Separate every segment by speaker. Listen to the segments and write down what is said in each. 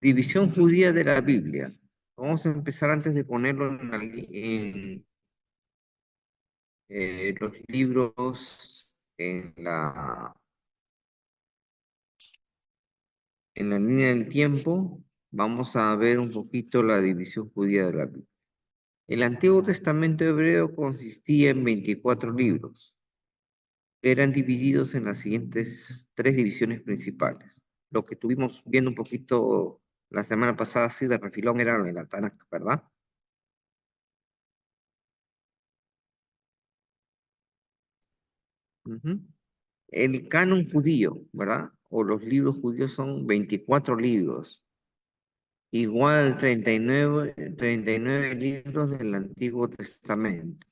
Speaker 1: División judía de la Biblia. Vamos a empezar antes de ponerlo en los libros en la línea del tiempo. Vamos a ver un poquito la división judía de la Biblia. El Antiguo Testamento hebreo consistía en 24 libros, que eran divididos en las siguientes tres divisiones principales. Lo que estuvimos viendo un poquito la semana pasada, así de refilón, era el Tanakh, ¿verdad? Ujú. El canon judío, ¿verdad? O los libros judíos son 24 libros, igual 39 libros del Antiguo Testamento.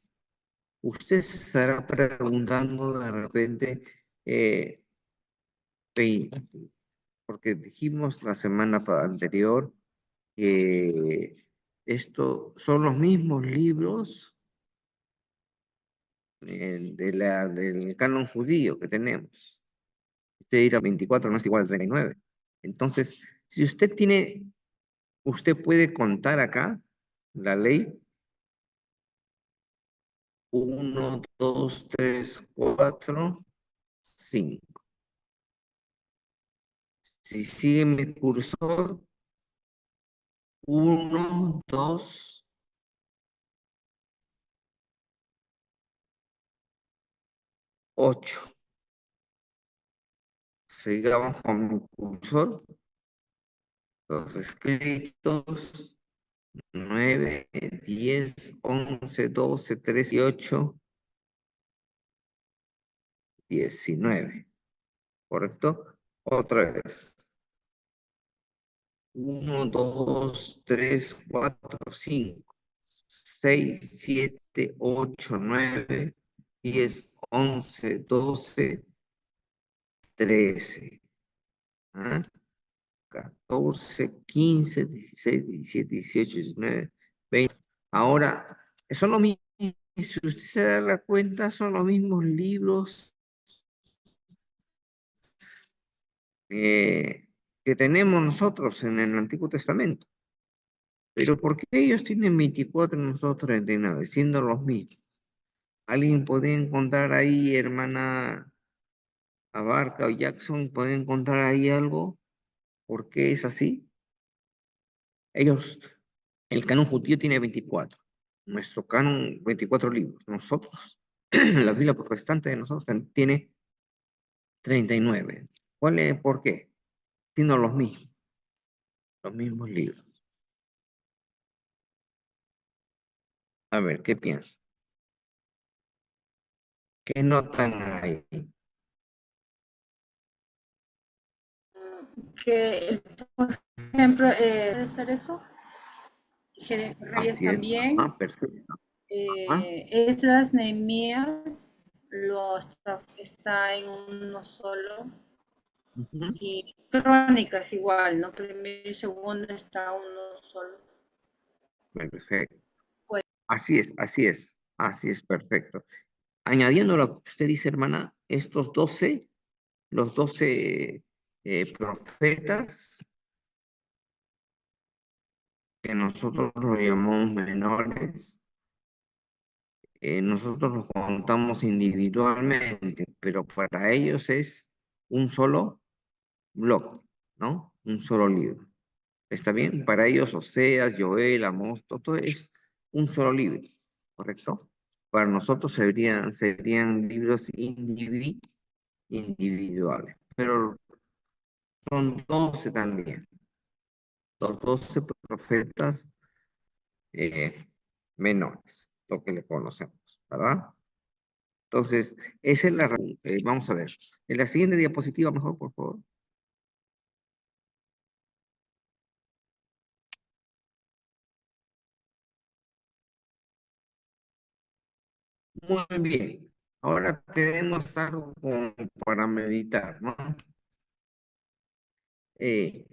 Speaker 1: Usted se estará preguntando de repente, eh, ve- porque dijimos la semana anterior que esto son los mismos libros del canon judío que tenemos. Usted dirá 24 no es igual a 39. Entonces, si usted puede contar acá la ley: 1, 2, 3, 4, 5. Si sigue mi cursor, 1, 2, 8. Sigamos con mi cursor, los escritos: 9, 10, 11, 12, 13 y 8, 19. ¿Correcto? Otra vez. 1, 2, 3, 4, 5, 6, 7, 8, 9, 10, 11, 12, 13, ¿ah? 14, 15, 16, 17, 18, 19, 20. Ahora, son lo mismo, si usted se da la cuenta, son los mismos libros que tenemos nosotros en el Antiguo Testamento. Pero ¿por qué ellos tienen 24 y nosotros 39, siendo los mismos? ¿Alguien puede encontrar ahí, hermana Abarca o Jackson, puede encontrar ahí algo? ¿Por qué es así? Ellos, el canon judío tiene 24, nuestro canon 24 libros. Nosotros, la Biblia protestante de nosotros tiene 39. ¿Por qué? Siendo los mismos libros. A ver, ¿qué piensa? ¿Qué notan ahí?
Speaker 2: Que, por ejemplo, puede ser eso. Reyes
Speaker 1: Así es,
Speaker 2: también.
Speaker 1: ajá, perfecto. Ajá.
Speaker 2: Esdras, Nehemías, está en uno solo.
Speaker 1: Ujú.
Speaker 2: Y Crónicas igual, ¿no? Primero y segundo está uno solo.
Speaker 1: Perfecto.
Speaker 2: Pues
Speaker 1: Así es, perfecto. Añadiendo lo que usted dice, hermana, los 12 profetas, que nosotros los llamamos menores, nosotros los contamos individualmente, pero para ellos es un solo bloque, ¿no? Un solo libro. ¿Está bien? Para ellos, Oseas, Joel, Amós, todo es un solo libro, ¿correcto? Para nosotros serían libros individuales, pero son 12 también, los 12 profetas eh, menores, lo que le conocemos, ¿verdad? Entonces, esa es la razón. Vamos a ver. En la siguiente diapositiva, mejor, por favor. Muy bien. Ahora tenemos algo como para meditar, ¿no? Eh,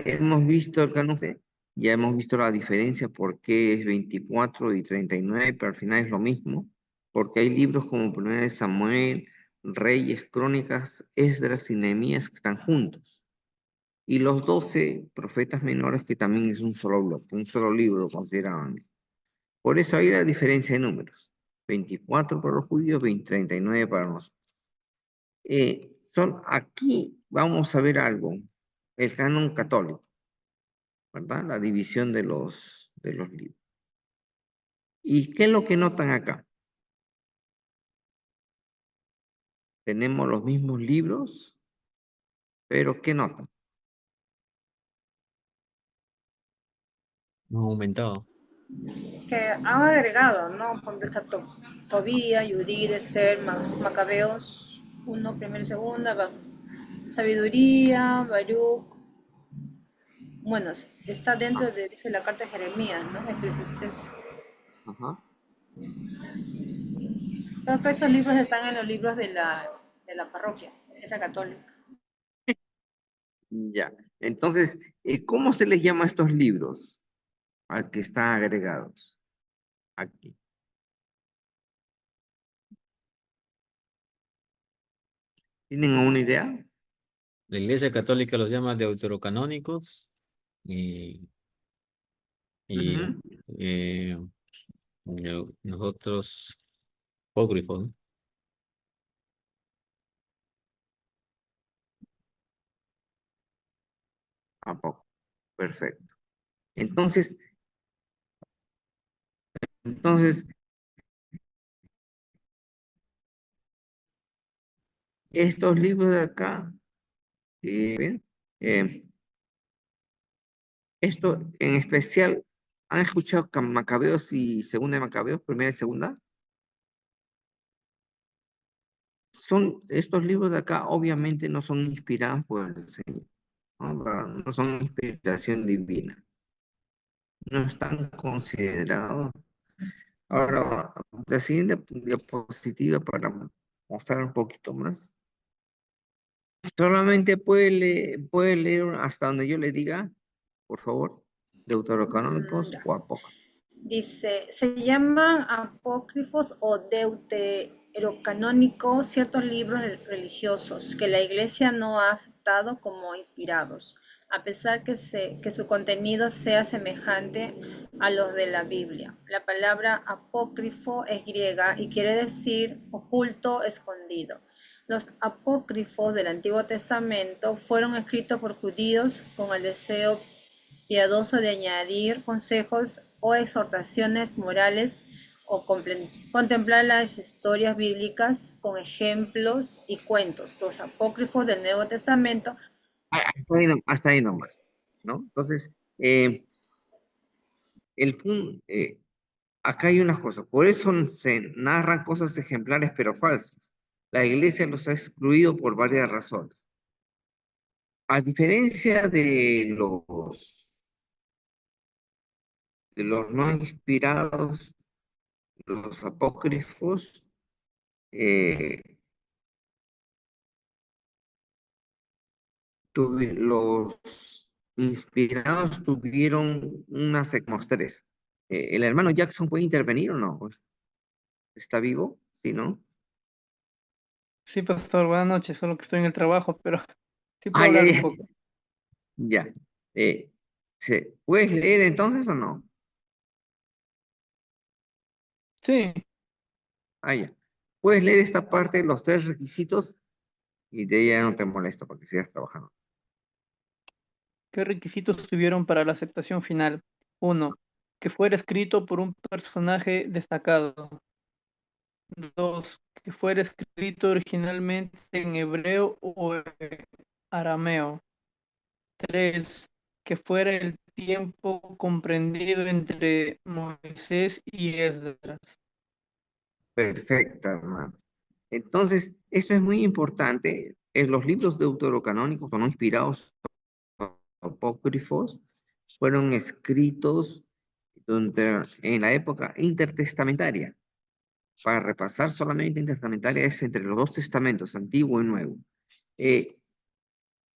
Speaker 1: hemos visto el canuje, ya hemos visto la diferencia, por qué es 24 y 39, pero al final es lo mismo, porque hay libros como Primera de Samuel, Reyes, Crónicas, Esdras y Nehemías que están juntos. y los 12 profetas menores, que también es un solo bloque, un solo libro consideraban. Por eso hay la diferencia de números. 24 para los judíos, 39 para nosotros. Aquí vamos a ver algo, el canon católico, ¿verdad? La división de los libros. ¿Y qué es lo que notan acá? Tenemos los mismos libros, pero ¿qué notan?
Speaker 3: No ha aumentado.
Speaker 2: Que han agregado, ¿no? Por ejemplo, está Tobía, Judith, Esther, Macabeos, uno, primero y segunda, Sabiduría, Baruch. Bueno, está dentro de, dice la carta de Jeremías, ¿no? Eclesiastés.
Speaker 1: Ajá.
Speaker 2: Todos esos libros están en los libros de la parroquia, esa católica.
Speaker 1: Ya. Entonces, ¿cómo se les llama a estos libros al que están agregados aquí? ¿Tienen una idea?
Speaker 3: La Iglesia Católica los llama deuterocanónicos y, y
Speaker 1: Ujú.
Speaker 3: eh, nosotros apócrifos, ¿no?
Speaker 1: ¿A poco? Perfecto. Entonces, estos libros de acá, bien, eh, esto en especial, ¿han escuchado Macabeos y Segunda de Macabeos, primera y segunda? Estos libros de acá obviamente no son inspirados por el Señor, ¿no? No son inspiración divina, no están considerados. Ahora, la siguiente diapositiva para mostrar un poquito más. Solamente puede leer hasta donde yo le diga, por favor, deuterocanónicos
Speaker 2: Ya.
Speaker 1: o apócrifos.
Speaker 2: Dice, se llaman apócrifos o deuterocanónicos ciertos libros religiosos que la Iglesia no ha aceptado como inspirados, a pesar que su contenido sea semejante a los de la Biblia. La palabra apócrifo es griega y quiere decir oculto, escondido. Los apócrifos del Antiguo Testamento fueron escritos por judíos con el deseo piadoso de añadir consejos o exhortaciones morales o contemplar las historias bíblicas con ejemplos y cuentos. Los apócrifos del Nuevo Testamento.
Speaker 1: Hasta ahí nomás, ¿no? Entonces, acá hay unas cosas, por eso se narran cosas ejemplares pero falsas. La iglesia los ha excluido por varias razones. A diferencia de los no inspirados, los apócrifos, eh, los inspirados tuvieron unas tres. ¿El hermano Jackson puede intervenir o no? ¿Está vivo? Sí, ¿no?
Speaker 4: Sí, pastor, buenas noches, solo que estoy en el trabajo, pero sí
Speaker 1: Ah,
Speaker 4: puedo
Speaker 1: ya,
Speaker 4: hablar un
Speaker 1: ya,
Speaker 4: poco.
Speaker 1: ya. ¿Puedes leer entonces o no?
Speaker 4: Sí,
Speaker 1: Ah, ya. Puedes leer esta parte, los tres requisitos, y de ahí ya no te molesto para que sigas trabajando.
Speaker 4: ¿qué requisitos tuvieron para la aceptación final? Uno, que fuera escrito por un personaje destacado. Dos, que fuera escrito originalmente en hebreo o en arameo. Tres, que fuera el tiempo comprendido entre Moisés y Esdras.
Speaker 1: Perfecto, hermano. Entonces, esto es muy importante. Los libros deuterocanónicos o no inspirados apócrifos fueron escritos en la época intertestamentaria. Para repasar solamente intertestamentaria es entre los dos testamentos, Antiguo y Nuevo. Eh,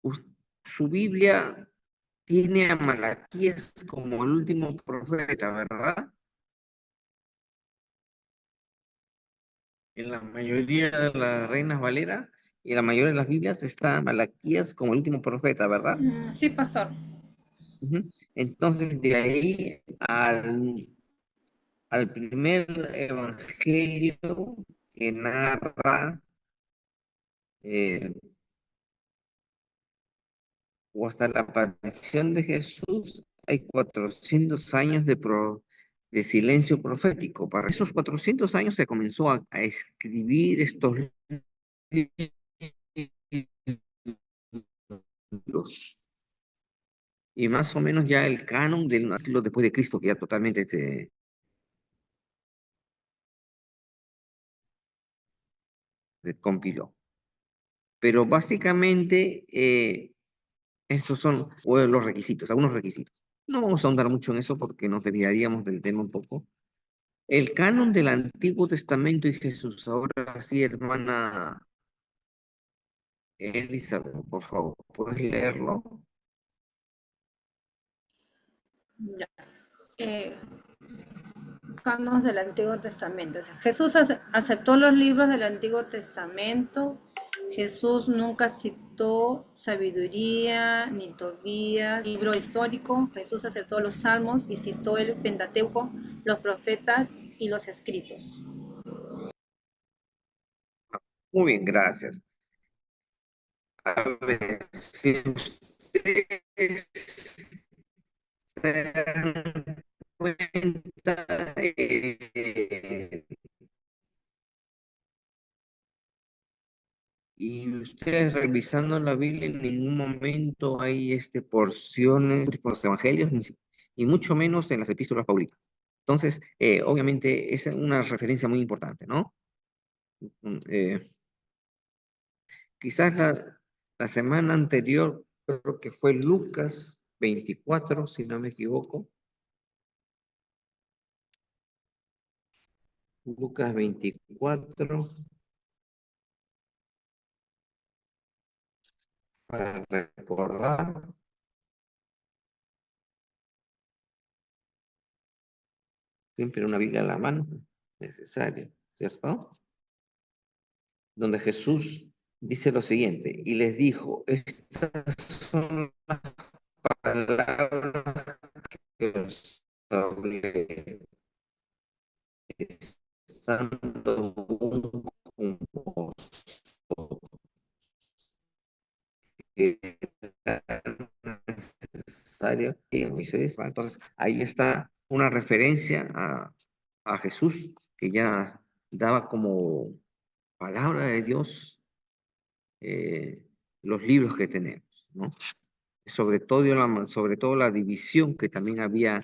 Speaker 1: us- Su Biblia tiene a Malaquías como el último profeta, ¿verdad? En la mayoría de las Reinas Valera, Y la mayoría de las Biblias está Malaquías como el último profeta, ¿verdad?
Speaker 2: Sí, pastor.
Speaker 1: Ujú. Entonces, de ahí al primer evangelio que narra, eh, o hasta la aparición de Jesús, hay 400 años de silencio profético. Para esos 400 años se comenzó a escribir estos libros. Y más o menos ya el canon del siglo después de Cristo, que ya totalmente se compiló. Pero básicamente estos son los requisitos, algunos requisitos. No vamos a ahondar mucho en eso porque nos desviaríamos del tema un poco. El canon del Antiguo Testamento y Jesús. Ahora sí, hermana Elizabeth, por favor, ¿puedes leerlo?
Speaker 2: Ya. Eh, Canos del Antiguo Testamento. O sea, Jesús aceptó los libros del Antiguo Testamento. Jesús nunca citó sabiduría ni Tobías, libro histórico. Jesús aceptó los salmos y citó el Pentateuco, los profetas y los escritos.
Speaker 1: Muy bien, gracias. A ver, si ustedes se dan cuenta, y ustedes revisando la Biblia, en ningún momento hay porciones por los evangelios, y mucho menos en las epístolas paulinas. Entonces, obviamente, es una referencia muy importante, ¿no? Eh, quizás la semana anterior, creo que fue Lucas 24, si no me equivoco. Lucas 24, para recordar, siempre una Biblia a la mano, necesario, ¿cierto? Donde Jesús dice lo siguiente, y les dijo, estas son las palabras que os hablé, estando aún con vosotros, que era necesario que Moisés, entonces ahí está una referencia a Jesús, que ya daba como palabra de Dios los libros que tenemos, ¿no? Sobre todo la división que también había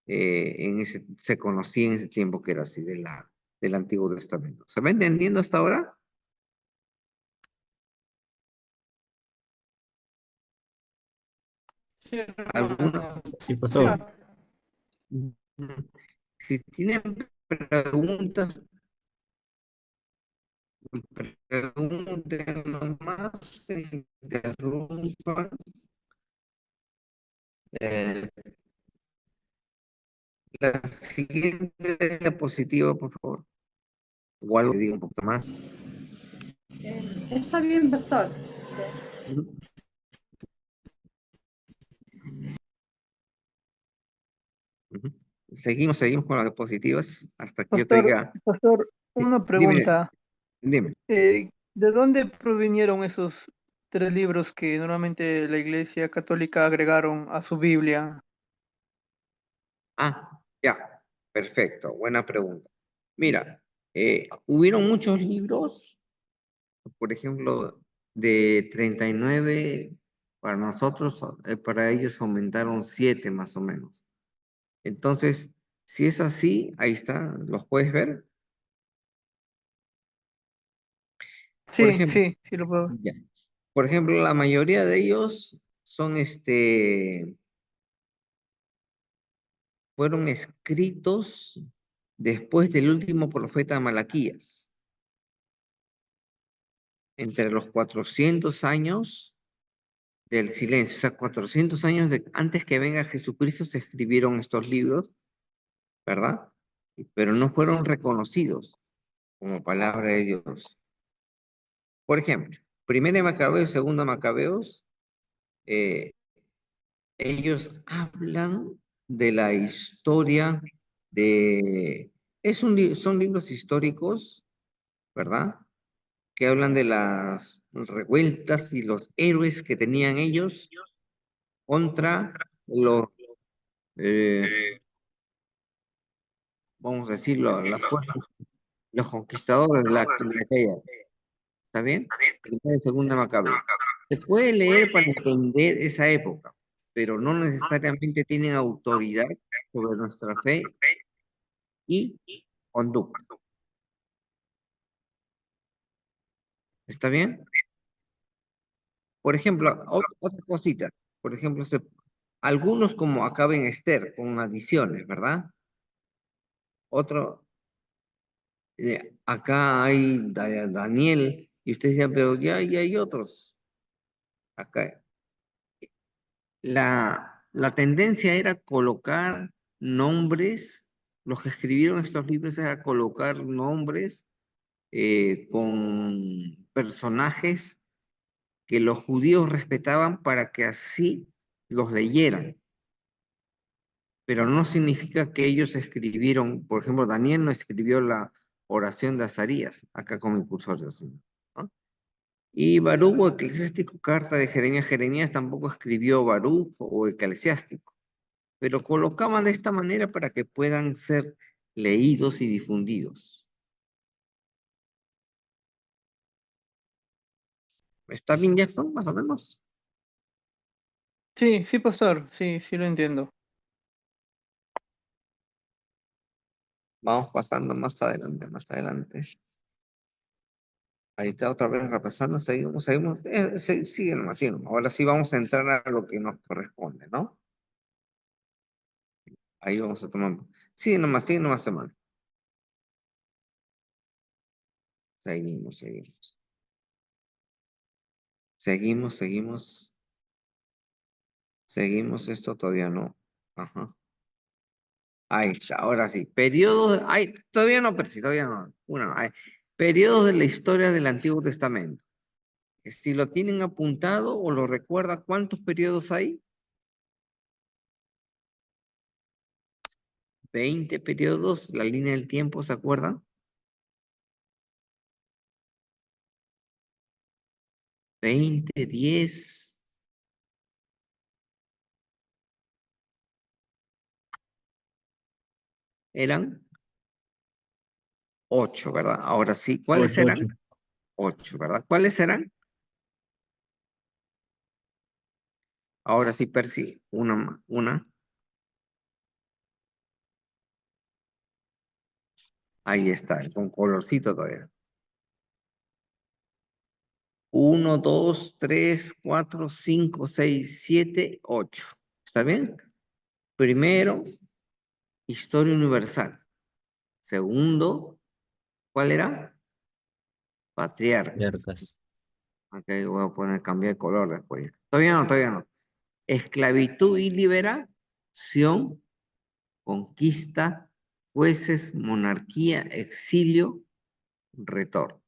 Speaker 1: se conocía en ese tiempo, que era así, del Antiguo Testamento. ¿Se va entendiendo hasta ahora?
Speaker 4: Sí,
Speaker 1: ¿Alguna?
Speaker 4: hermano.
Speaker 3: Sí,
Speaker 4: Sí.
Speaker 3: pastor.
Speaker 1: Si tienen preguntas, pregunten nomás, se interrumpan. Eh, la siguiente diapositiva, por favor. O algo que diga un poco más.
Speaker 2: Está bien, pastor.
Speaker 1: Ujú. Ujú. Seguimos con las diapositivas hasta que yo te
Speaker 4: Pastor,
Speaker 1: diga.
Speaker 4: pastor,
Speaker 1: Sí,
Speaker 4: una
Speaker 1: dime,
Speaker 4: pregunta.
Speaker 1: dime.
Speaker 4: ¿De dónde provinieron esos tres libros que normalmente la Iglesia Católica agregaron a su Biblia?
Speaker 1: Ah, ya, perfecto, buena pregunta. Mira, hubieron muchos libros, por ejemplo, de 39 para nosotros, para ellos aumentaron 7 más o menos. Entonces, si es así, ahí está, los puedes ver. Por
Speaker 4: Sí,
Speaker 1: ejemplo,
Speaker 4: sí, sí lo puedo.
Speaker 1: ya. Por ejemplo, la mayoría de ellos son fueron escritos después del último profeta Malaquías, entre los 400 años del silencio, o sea, 400 años antes que venga Jesucristo se escribieron estos libros, ¿verdad? Pero no fueron reconocidos como palabra de Dios. Por ejemplo, Primera de Macabeos, segunda de Macabeos, eh, ellos hablan de la historia de... son libros históricos, ¿verdad? Que hablan de las revueltas y los héroes que tenían ellos contra los, eh, vamos a decirlo, los conquistadores de aquella. ¿Está bien? Primera y segunda Macabeo. Se puede leer para entender esa época, pero no necesariamente tienen autoridad sobre nuestra fe y conducta. ¿Está bien? Por ejemplo, otra cosita. Por ejemplo, algunos como acá en Esther, con adiciones, ¿verdad? Otro, acá hay Daniel, y ustedes ya pero ya hay otros. Acá. La tendencia era colocar nombres, los que escribieron estos libros era colocar nombres con personajes que los judíos respetaban para que así los leyeran. Pero no significa que ellos escribieron, por ejemplo, Daniel no escribió la oración de Azarías, acá con mi cursor de asunto, ¿no? Y Baruch o eclesiástico, carta de Jeremías, Jeremías tampoco escribió Baruch o eclesiástico, pero colocaban de esta manera para que puedan ser leídos y difundidos. ¿Está bien, Jackson, más o menos?
Speaker 4: Sí, sí, pastor, sí, sí lo entiendo.
Speaker 1: Vamos pasando más adelante, más adelante. Ahí está otra vez repasando, seguimos, sigue nomás, sigue nomás. Ahora sí vamos a entrar a lo que nos corresponde, ¿no? Ahí vamos a tomar. Sigue nomás, hermano. Seguimos. Seguimos, esto todavía no. Ajá. Ahí está, ahora sí. Periodos, ay, todavía no, pero sí, todavía no. Una, periodos de la historia del Antiguo Testamento. Si lo tienen apuntado o lo recuerda, ¿cuántos periodos hay? 20 periodos, la línea del tiempo, ¿se acuerdan? 20, 10, eran 8, ¿verdad? Ahora sí, ¿cuáles
Speaker 3: Ocho, ocho.
Speaker 1: eran? 8, ¿verdad? ¿Cuáles eran? Ahora sí, Percy, una. Ahí está, con colorcito todavía. 1, 2, 3, 4, 5, 6, 7, 8. ¿Está bien? Primero, historia universal. Segundo, ¿cuál era? Patriarcas.
Speaker 3: Ciertas.
Speaker 1: Ok, voy a poner, cambiar de color después. Todavía no. Esclavitud y liberación, conquista, jueces, monarquía, exilio, retorno.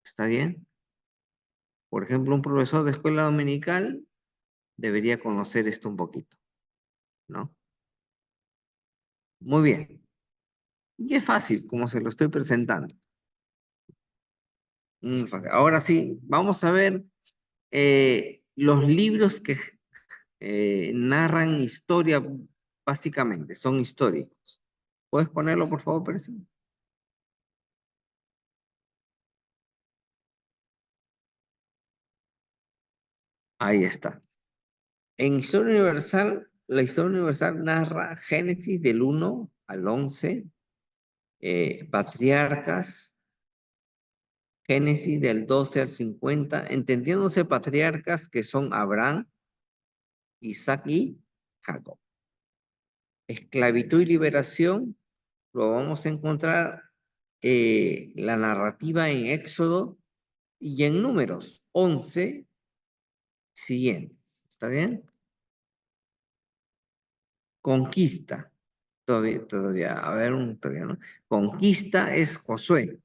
Speaker 1: ¿Está bien? Por ejemplo, un profesor de escuela dominical debería conocer esto un poquito, ¿no? Muy bien. Y es fácil, como se lo estoy presentando. Ahora sí, vamos a ver los libros que narran historia, básicamente, son históricos. ¿Puedes ponerlo, por favor, Percy? Ahí está. En Historia Universal, la Historia Universal narra Génesis del 1 al 11, Patriarcas, Génesis del 12 al 50, entendiéndose patriarcas que son Abraham, Isaac y Jacob. Esclavitud y liberación, lo vamos a encontrar la narrativa en Éxodo y en Números 11 siguientes. ¿Está bien? Conquista. Todavía, a ver, todavía no. Conquista es Josué.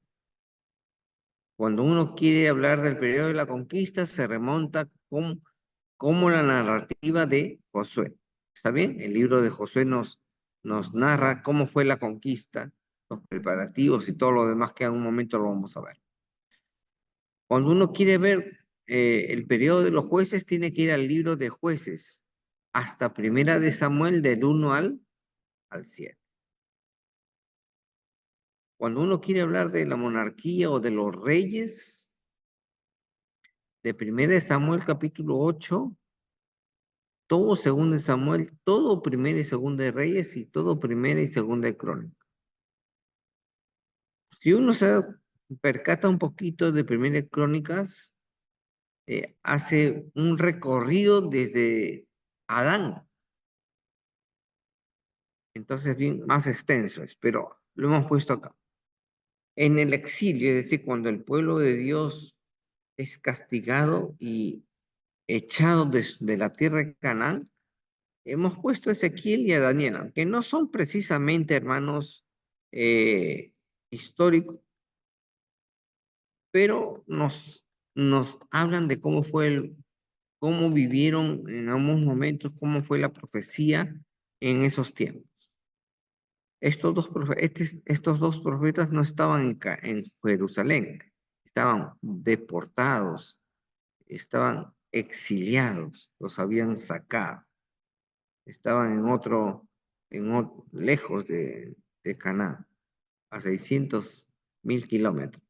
Speaker 1: Cuando uno quiere hablar del periodo de la conquista, se remonta como la narrativa de Josué. ¿Está bien? El libro de Josué nos narra cómo fue la conquista, los preparativos y todo lo demás que en un momento lo vamos a ver. Cuando uno quiere ver el periodo de los jueces, tiene que ir al libro de Jueces, hasta Primera de Samuel del 1 al 7. Cuando uno quiere hablar de la monarquía o de los reyes, de Primera de Samuel capítulo 8, todo Segunda de Samuel, todo Primera y Segunda de Reyes y todo Primera y Segunda de Crónica. Si uno se percata un poquito de Primera de Crónicas, hace un recorrido desde Adán. Entonces, bien, más extenso es, pero lo hemos puesto acá. En el exilio, es decir, cuando el pueblo de Dios es castigado y echado de la tierra de Canaán, hemos puesto a Ezequiel y a Daniel, que no son precisamente hermanos históricos, pero nos hablan de cómo cómo vivieron en ambos momentos, cómo fue la profecía en esos tiempos. Estos dos profetas no estaban en Jerusalén, estaban deportados, estaban exiliados, los habían sacado, estaban lejos de Canaán, a 600.000 kilómetros.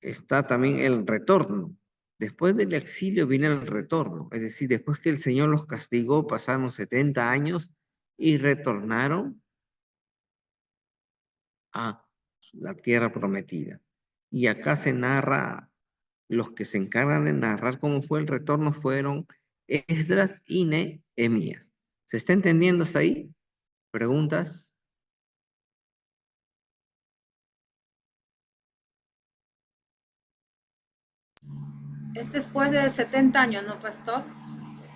Speaker 1: Está también el retorno. Después del exilio viene el retorno, es decir, después que el Señor los castigó, pasaron 70 años y retornaron a la tierra prometida. Y acá se narra, los que se encargan de narrar cómo fue el retorno fueron Esdras y Nehemías. ¿Se está entendiendo hasta ahí? ¿Preguntas?
Speaker 2: Es después de 70 años, ¿no, pastor?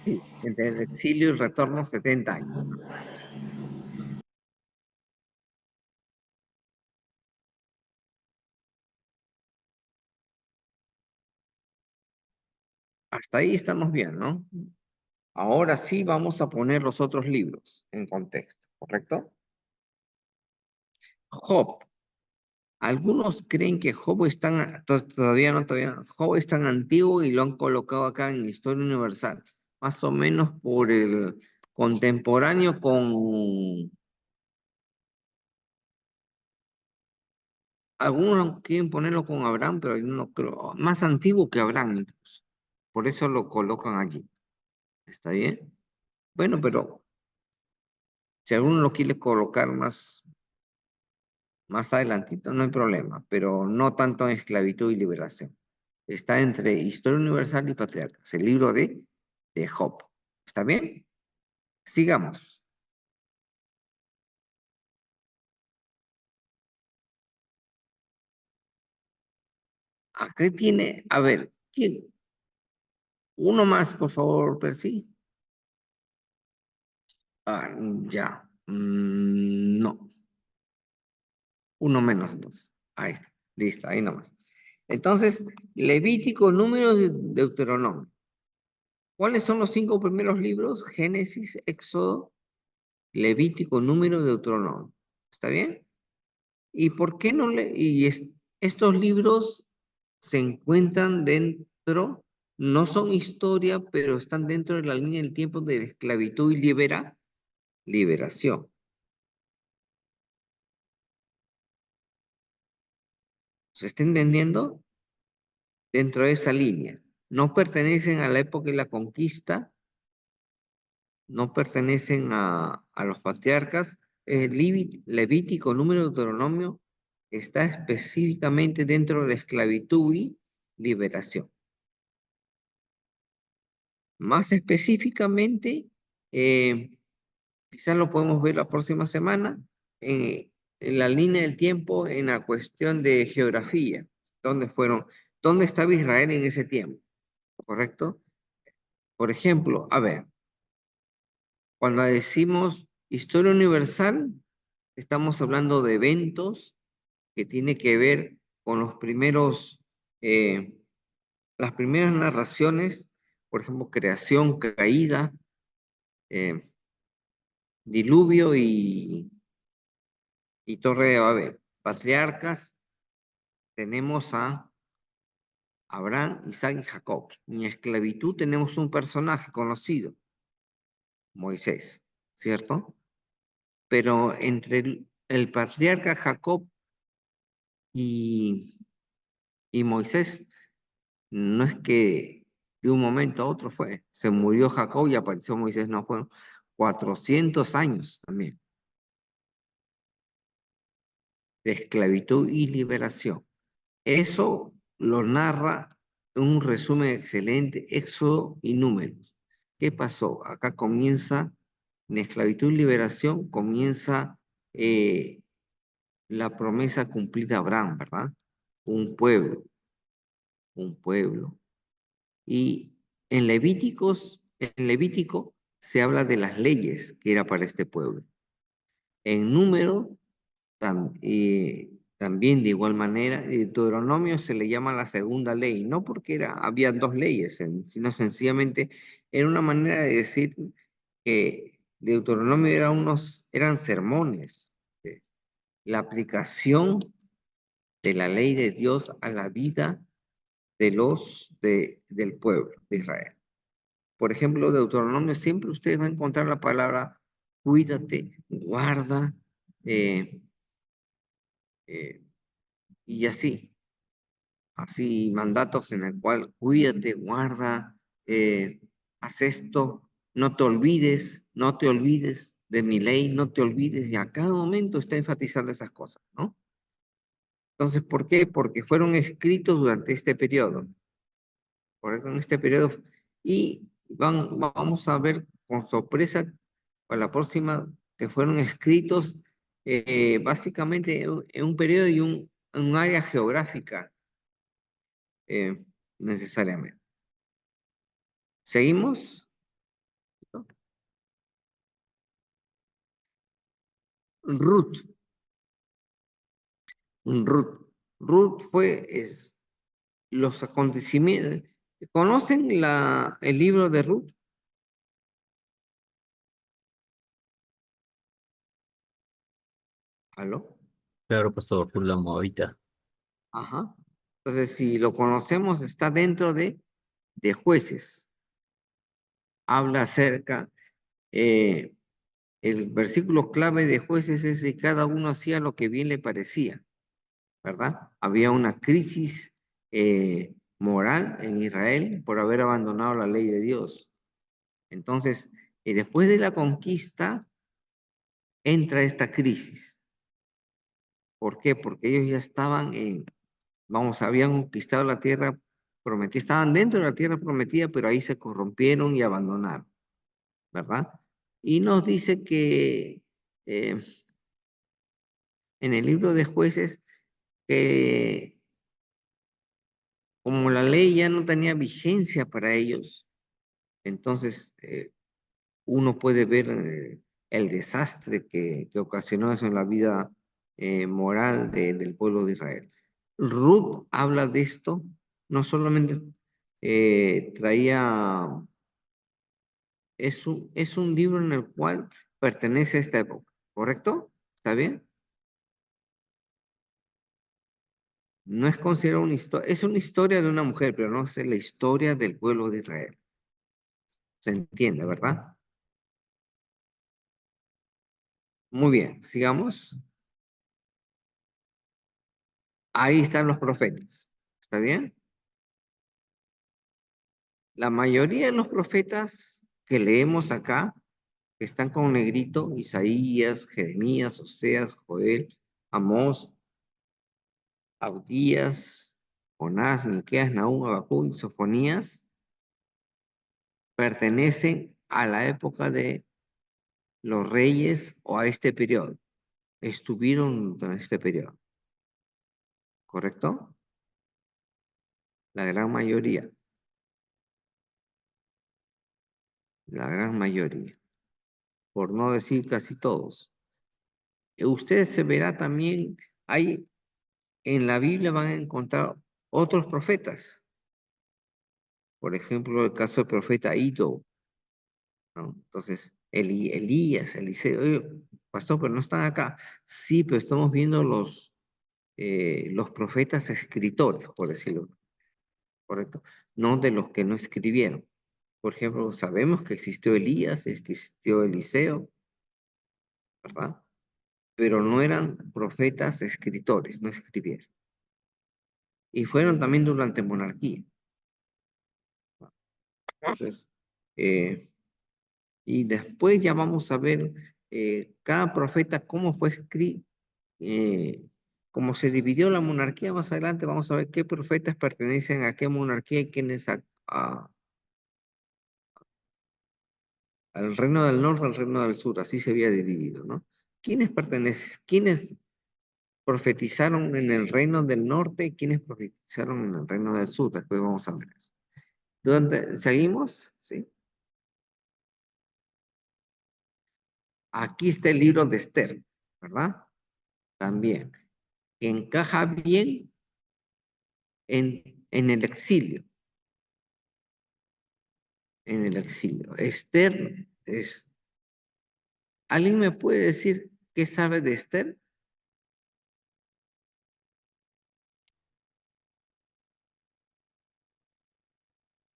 Speaker 1: Sí, entre el exilio y el retorno, 70 años. Hasta ahí estamos bien, ¿no? Ahora sí vamos a poner los otros libros en contexto, ¿correcto? Job. Algunos creen que Job es todavía no, Job es tan antiguo y lo han colocado acá en Historia Universal, más o menos por el contemporáneo algunos quieren ponerlo con Abraham, pero yo no creo, más antiguo que Abraham incluso. Por eso lo colocan allí. ¿Está bien? Bueno, pero si alguno lo quiere colocar más adelantito, no hay problema, pero no tanto en esclavitud y liberación. Está entre Historia Universal y Patriarcas, el libro de Job. ¿Está bien? Sigamos. Acá tiene, a ver, ¿quién? Uno más, por favor, Percy. Ah, ya. No, uno menos dos. Ahí está, listo, ahí nomás. Entonces, Levítico, Número de Deuteronomio. ¿Cuáles son los 5 primeros libros? Génesis, Éxodo, Levítico, Número, Deuteronomio. ¿Está bien? ¿Y por qué no estos libros se encuentran dentro, no son historia, pero están dentro de la línea del tiempo de esclavitud y liberación? ¿Se está entendiendo? Dentro de esa línea. No pertenecen a la época de la conquista, no pertenecen a los patriarcas. Levítico, Número, Deuteronomio está específicamente dentro de la esclavitud y liberación. Más específicamente, quizás lo podemos ver la próxima semana, en la línea del tiempo, en la cuestión de geografía, dónde estaba Israel en ese tiempo, ¿correcto? Por ejemplo, a ver, cuando decimos historia universal, estamos hablando de eventos que tiene que ver con los primeros, las primeras narraciones, por ejemplo, creación, caída, diluvio y Torre de Babel. Patriarcas, tenemos a Abraham, Isaac y Jacob. En esclavitud tenemos un personaje conocido, Moisés, ¿cierto? Pero entre el patriarca Jacob y Moisés, no es que de un momento a otro fue. Se murió Jacob y apareció Moisés, no, fueron 400 años también de esclavitud y liberación. Eso lo narra un resumen excelente, Éxodo y Números. ¿Qué pasó? Acá comienza, en esclavitud y liberación, comienza la promesa cumplida a Abraham, ¿verdad? Un pueblo, un pueblo. Y en Levítico se habla de las leyes que era para este pueblo. En Número también de igual manera, Deuteronomio se le llama la segunda ley, no porque había dos leyes, sino sencillamente era una manera de decir que Deuteronomio eran sermones, la aplicación de la ley de Dios a la vida del pueblo de Israel. Por ejemplo, Deuteronomio siempre ustedes van a encontrar la palabra cuídate, guarda, eh, eh, y así mandatos en el cual cuídate, guarda, haz esto, no te olvides de mi ley, no te olvides, y a cada momento está enfatizando esas cosas, ¿no? Entonces, ¿por qué? Porque fueron escritos durante este periodo, por eso en este periodo, y vamos a ver con sorpresa para la próxima que fueron escritos básicamente en un periodo y en un área geográfica necesariamente. ¿Seguimos? Ruth. Ruth. Ruth los acontecimientos. ¿Conocen el libro de Ruth? ¿Aló?
Speaker 3: Claro, pastor, por la movida.
Speaker 1: Ajá. Entonces, si lo conocemos, está dentro de Jueces. Habla acerca, el versículo clave de Jueces es que cada uno hacía lo que bien le parecía, ¿verdad? Había una crisis moral en Israel por haber abandonado la ley de Dios. Entonces, después de la conquista, entra esta crisis. ¿Por qué? Porque ellos ya estaban habían conquistado la tierra prometida, estaban dentro de la tierra prometida, pero ahí se corrompieron y abandonaron, ¿verdad? Y nos dice que en el libro de Jueces, que como la ley ya no tenía vigencia para ellos, entonces uno puede ver el desastre que ocasionó eso en la vida moral del pueblo de Israel. Ruth habla de esto, no solamente es un libro en el cual pertenece a esta época, ¿correcto? ¿Está bien? No es considerado una historia, es una historia de una mujer, pero no es la historia del pueblo de Israel. ¿Se entiende, verdad? Muy bien, sigamos. Ahí están los profetas. ¿Está bien? La mayoría de los profetas que leemos acá, que están con negrito, Isaías, Jeremías, Oseas, Joel, Amós, Abdías, Jonás, Miqueas, Nahum, Habacuc y Sofonías, pertenecen a la época de los reyes o a este periodo. Estuvieron en este periodo. ¿Correcto? La gran mayoría. La gran mayoría. Por no decir casi todos. Usted se verá también, hay en la Biblia van a encontrar otros profetas. Por ejemplo, el caso del profeta Ido, ¿no? Entonces, Elías, Eliseo, oye, pastor, pero no están acá. Sí, pero estamos viendo los profetas escritores, por decirlo, correcto, no de los que no escribieron. Por ejemplo, sabemos que existió Elías, existió Eliseo, ¿verdad? Pero no eran profetas escritores, no escribieron. Y fueron también durante monarquía. Entonces, y después ya vamos a ver cada profeta cómo fue escrito, cómo se dividió la monarquía más adelante, vamos a ver qué profetas pertenecen a qué monarquía y quiénes al reino del norte, al reino del sur, así se había dividido, ¿no? ¿Quiénes profetizaron en el reino del norte y quiénes profetizaron en el reino del sur? Después vamos a ver eso. ¿Seguimos? Sí. Aquí está el libro de Esther, ¿verdad? También. Encaja bien en el exilio. En el exilio. Esther es... ¿Alguien me puede decir qué sabe de Esther?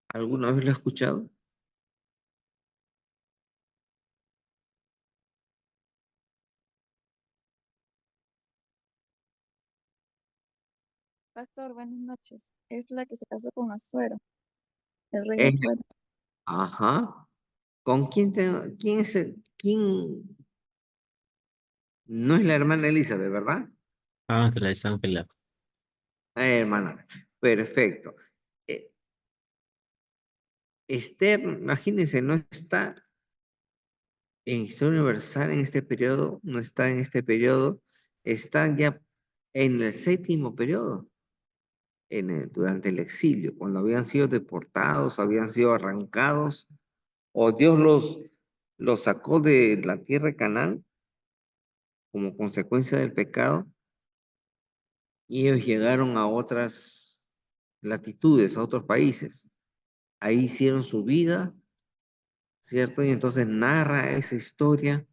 Speaker 1: ¿Alguna vez lo he escuchado?
Speaker 5: Pastor, buenas noches. Es la que se casó con Asuero, el rey
Speaker 1: Eh,
Speaker 5: Asuero.
Speaker 1: ajá. ¿Con quién es quién no es la hermana Elizabeth, ¿verdad?
Speaker 3: Ángela es Ángela.
Speaker 1: Hermana. Perfecto. Eh, Esther, imagínense, no está en Historia Universal en este periodo, no está en este periodo, está ya en el séptimo periodo, durante el exilio, cuando habían sido deportados, habían sido arrancados, o Dios los sacó de la tierra de Canaán como consecuencia del pecado, y ellos llegaron a otras latitudes, a otros países. Ahí hicieron su vida, ¿cierto? Y entonces narra esa historia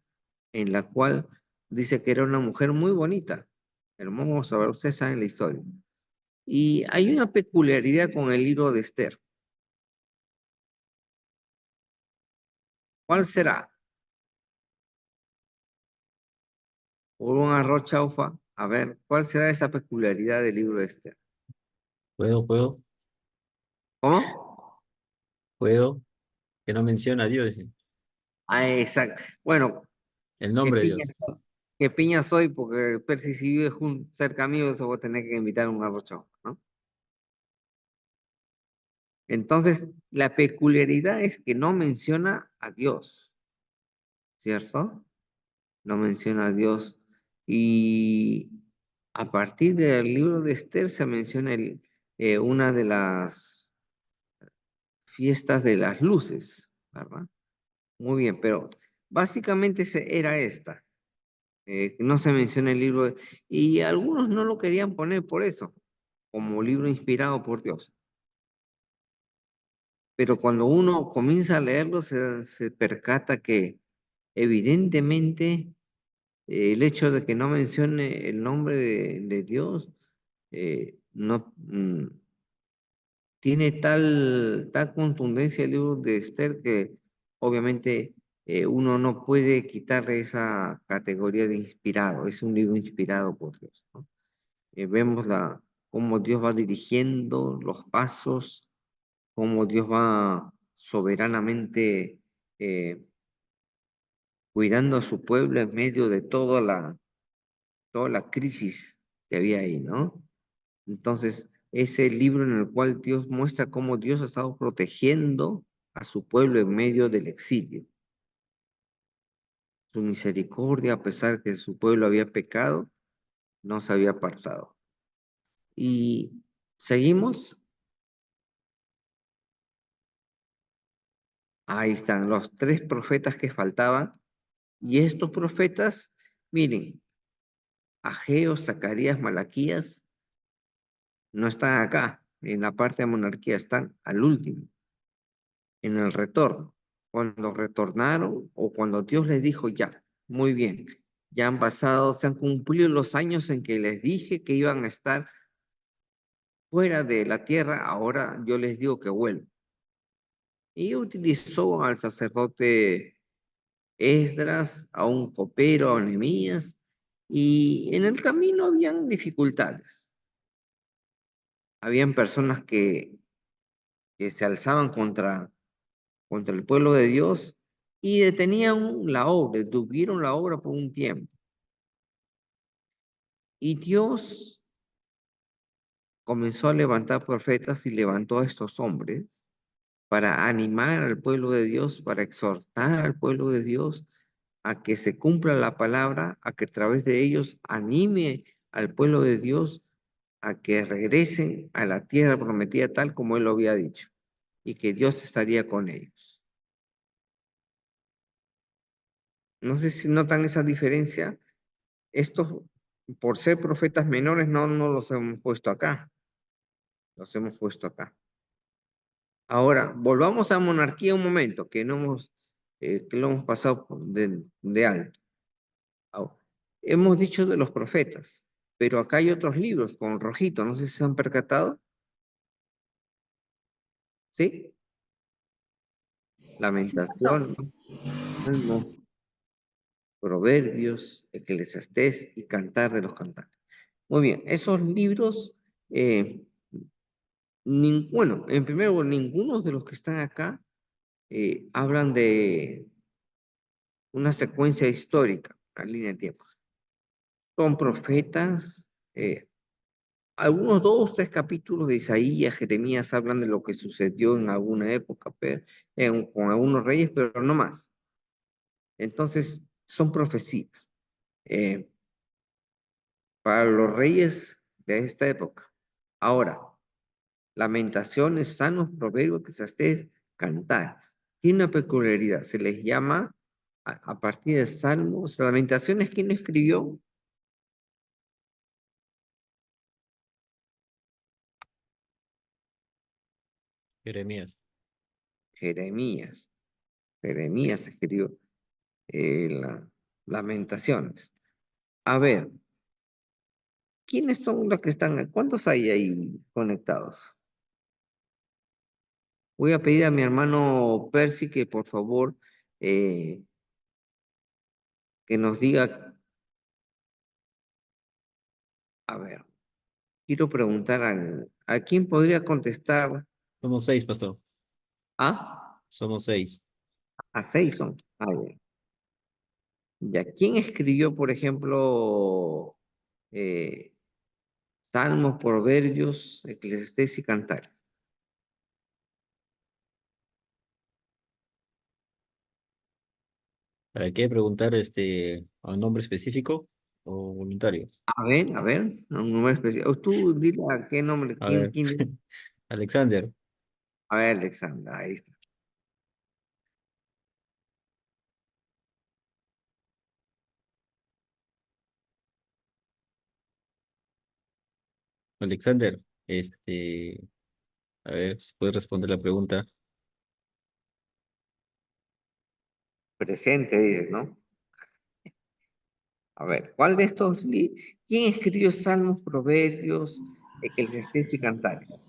Speaker 1: en la cual dice que era una mujer muy bonita. Pero vamos a ver, ustedes saben la historia. Y hay una peculiaridad con el libro de Esther. ¿Cuál será? Por un arroz chaufa. A ver, ¿cuál será esa peculiaridad del libro de Esther?
Speaker 3: ¿Puedo?
Speaker 1: ¿Cómo?
Speaker 3: ¿Puedo? Que no menciona a Dios, dice.
Speaker 1: Ah, exacto. Bueno,
Speaker 3: El
Speaker 1: qué
Speaker 3: nombre de
Speaker 1: piña
Speaker 3: Dios.
Speaker 1: soy, qué piña soy, porque Percy si vive cerca mío, se voy a tener que invitar un arroz chaufa, ¿no? Entonces, la peculiaridad es que no menciona a Dios, ¿cierto? No menciona a Dios. Y a partir del libro de Esther se menciona una de las fiestas de las luces, ¿verdad? Muy bien, pero básicamente era esta. No se menciona el libro, y algunos no lo querían poner por eso, como libro inspirado por Dios. Pero cuando uno comienza a leerlo, se percata que evidentemente el hecho de que no mencione el nombre de Dios no tiene tal contundencia el libro de Esther que obviamente uno no puede quitarle esa categoría de inspirado. Es un libro inspirado por Dios, ¿no? Vemos cómo Dios va dirigiendo los pasos, cómo Dios va soberanamente cuidando a su pueblo en medio de toda la crisis que había ahí, ¿no? Entonces, ese libro en el cual Dios muestra cómo Dios ha estado protegiendo a su pueblo en medio del exilio. Su misericordia, a pesar que su pueblo había pecado, no se había apartado. Y seguimos. Ahí están los tres profetas que faltaban. Y estos profetas, miren, Ageo, Zacarías, Malaquías, No están acá, en la parte de monarquía, están al último, en el retorno. Cuando retornaron o cuando Dios les dijo ya, muy bien, ya han pasado, se han cumplido los años en que les dije que iban a estar fuera de la tierra, ahora yo les digo que vuelvan. Y utilizó al sacerdote Esdras, a un copero, a Nehemías, y en el camino habían dificultades. Habían personas que se alzaban contra el pueblo de Dios y detenían la obra, detuvieron la obra por un tiempo. Y Dios comenzó a levantar profetas y levantó a estos hombres para animar al pueblo de Dios, para exhortar al pueblo de Dios a que se cumpla la palabra, a que a través de ellos anime al pueblo de Dios a que regresen a la tierra prometida tal como él lo había dicho, y que Dios estaría con ellos. No sé si notan esa diferencia. Estos, por ser profetas menores, no los hemos puesto acá. Los hemos puesto acá. Ahora, volvamos a monarquía un momento, que lo hemos pasado de alto. Ahora, hemos dicho de los profetas, pero acá hay otros libros con rojito, no sé si se han percatado. ¿Sí?
Speaker 2: Sí, pastor.
Speaker 1: Lamentación, Salmos, Proverbios, Eclesiastés y Cantar de los Cantares. Muy bien, esos libros, bueno, en primer lugar, ninguno de los que están acá hablan de una secuencia histórica, una línea de tiempo. Son profetas, algunos 2, 3 capítulos de Isaías, Jeremías hablan de lo que sucedió en alguna época, con algunos reyes, pero no más. Entonces, son profecías eh, para los reyes de esta época. Ahora, Lamentaciones, Salmos, Proverbios, Eclesiastés, Cantares. Tiene una peculiaridad, se les llama a partir de Salmos. Lamentaciones, ¿quién lo escribió?
Speaker 3: Jeremías.
Speaker 1: Jeremías. Jeremías escribió Lamentaciones. A ver, ¿quiénes son los que están? ¿Cuántos hay ahí conectados? Voy a pedir a mi hermano Percy que por favor eh, que nos diga, a ver, quiero preguntar a quién podría contestar.
Speaker 3: Somos 6, pastor.
Speaker 1: ¿Ah?
Speaker 3: Somos 6.
Speaker 1: A 6 son. Ah, ya. Ya, ¿quién escribió, por ejemplo, eh, Salmos, Proverbios, Eclesiastés y Cantares?
Speaker 3: ¿Para qué preguntar a un nombre específico o voluntarios?
Speaker 1: A ver, un número especial. Tú dile a qué nombre,
Speaker 3: A
Speaker 1: quién,
Speaker 3: ver,
Speaker 1: quién.
Speaker 3: Alexander.
Speaker 1: A ver, Alexandra, ahí está.
Speaker 3: Alexander, a ver si puedes responder la pregunta.
Speaker 1: Presente, dices, ¿no? A ver, ¿cuál de quién escribió Salmos, Proverbios, Eclesiastés y Cantares?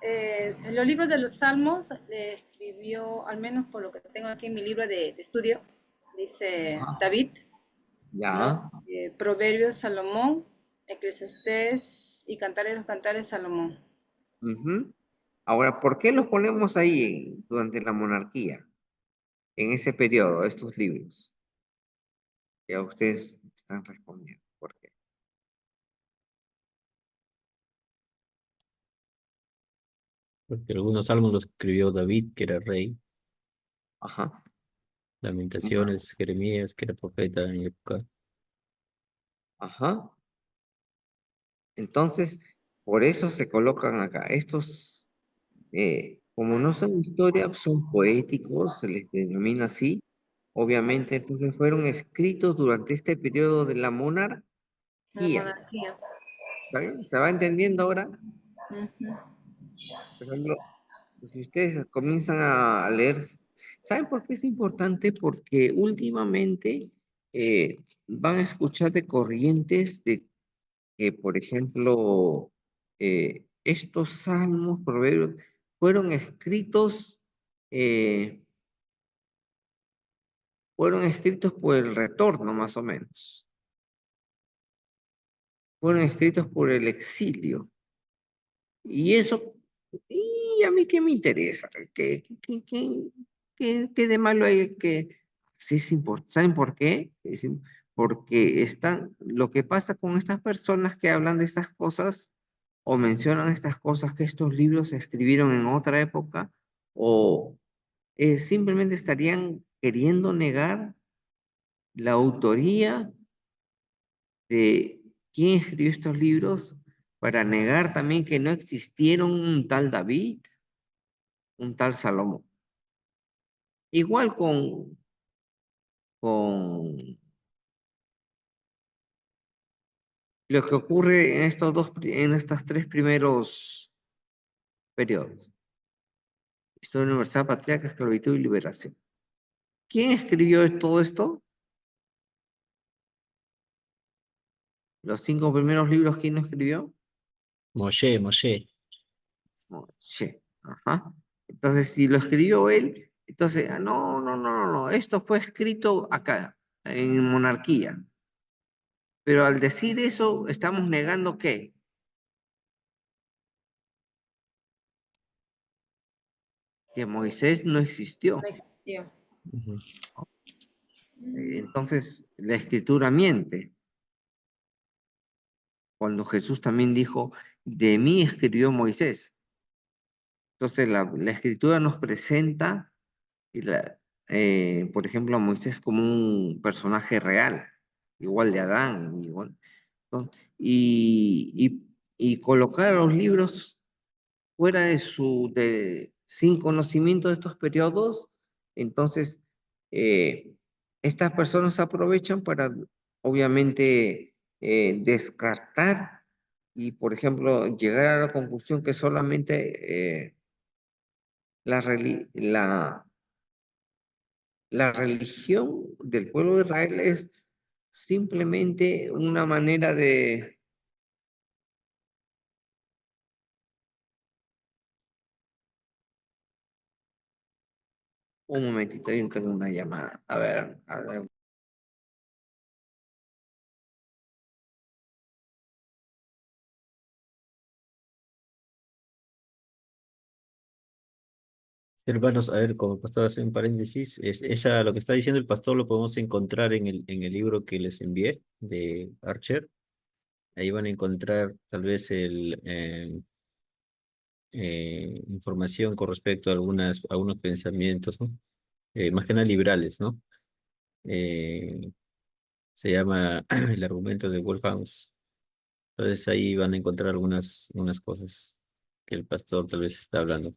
Speaker 2: En los libros de los Salmos escribió, al menos por lo que tengo aquí en mi libro de estudio, dice David, ¿no?
Speaker 1: Ya.
Speaker 2: Proverbios Salomón, Eclesiastés y Cantares de los Cantares Salomón.
Speaker 1: Ujú. Ahora, ¿por qué los ponemos ahí durante la monarquía, en ese periodo, estos libros? Ya ustedes están respondiendo. ¿Por qué?
Speaker 3: Porque algunos salmos los escribió David, que era rey.
Speaker 1: Ajá.
Speaker 3: Lamentaciones, Jeremías, que era profeta en la época.
Speaker 1: Ajá. Entonces, por eso se colocan acá. Estos, como no son historia, son poéticos, se les denomina así. Obviamente, entonces fueron escritos durante este periodo de la monarquía.
Speaker 2: La monarquía.
Speaker 1: ¿Está bien? ¿Se va entendiendo ahora?
Speaker 2: Ujú.
Speaker 1: Por ejemplo, si ustedes comienzan a leer, ¿saben por qué es importante? Porque últimamente van a escuchar de corrientes de que, por ejemplo, estos salmos, proverbios, fueron escritos, eh, fueron escritos por el retorno, más o menos. Fueron escritos por el exilio. Y eso, ¿y a mí qué me interesa? ¿Qué de malo hay que... Sí, es importante. ¿Saben por qué? Porque están, lo que pasa con estas personas que hablan de estas cosas o mencionan estas cosas que estos libros se escribieron en otra época o simplemente estarían queriendo negar la autoría de quién escribió estos libros para negar también que no existieron un tal David, un tal Salomón. Igual con lo que ocurre en estos en estos tres primeros periodos. Historia universal, patriarca, esclavitud y liberación. ¿Quién escribió todo esto? Los cinco primeros libros, ¿quién lo escribió?
Speaker 3: Moshe, Moshe.
Speaker 1: Moshe. Ajá. Entonces, si lo escribió él, entonces, no, esto fue escrito acá, en monarquía. Pero al decir eso, estamos negando que Moisés no existió.
Speaker 2: No existió.
Speaker 3: Ujú.
Speaker 1: Entonces, la escritura miente. Cuando Jesús también dijo, de mí escribió Moisés. Entonces, la escritura nos presenta, y por ejemplo, a Moisés como un personaje real, igual de Adán, igual. Y colocar a los libros fuera sin conocimiento de estos periodos, entonces estas personas aprovechan para, obviamente, descartar y, por ejemplo, llegar a la conclusión que solamente la religión del pueblo de Israel es simplemente una manera de... Un momentito, yo tengo una llamada. A ver.
Speaker 3: Hermanos, a ver, como pastor hace un paréntesis, esa, lo que está diciendo el pastor lo podemos encontrar en el libro que les envié de Archer. Ahí van a encontrar tal vez información con respecto a algunos pensamientos, ¿no? Más que nada liberales, ¿no? Eh, Se llama El argumento de Wolfgang. Entonces ahí van a encontrar unas cosas que el pastor tal vez está hablando.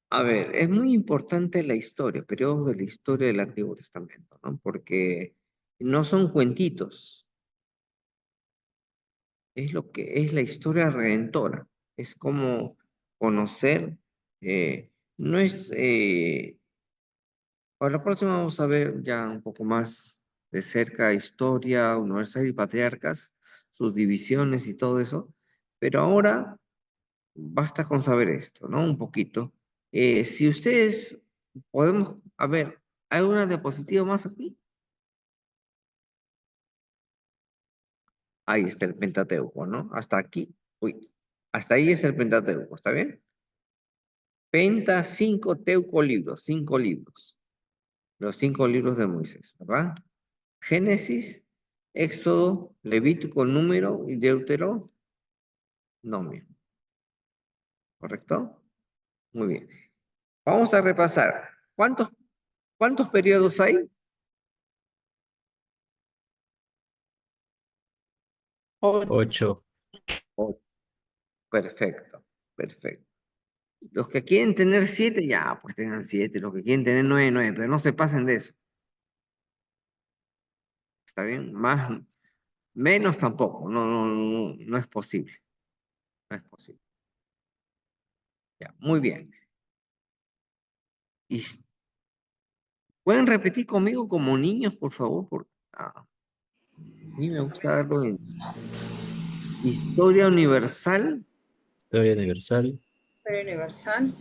Speaker 1: A ver, es muy importante la historia, periodos de la historia del Antiguo Testamento, ¿no? Porque no son cuentitos, es lo que es la historia redentora, es como conocer, no es, para la próxima vamos a ver ya un poco más de cerca historia, universidad y patriarcas, sus divisiones y todo eso, pero ahora basta con saber esto, ¿no? Un poquito. Si ustedes podemos, a ver, ¿hay una diapositiva más aquí? Ahí está el Pentateuco, ¿no? Hasta aquí, uy, hasta ahí es el Pentateuco, ¿está bien? Penta, cinco libros, los cinco libros de Moisés, ¿verdad? Génesis, Éxodo, Levítico, Número y Deuteronomio, ¿correcto? Muy bien. Vamos a repasar. ¿Cuántos periodos hay?
Speaker 4: Ocho.
Speaker 3: 8.
Speaker 1: Oh, perfecto, perfecto. Los que quieren tener 7, ya, pues tengan 7. Los que quieren tener 9, 9, pero no se pasen de eso. ¿Está bien? Más, menos tampoco. No es posible. No es posible. Ya, muy bien. Y ¿pueden repetir conmigo como niños, por favor? A mí me gusta darlo en Historia Universal.
Speaker 3: Historia universal,
Speaker 2: Historia universal.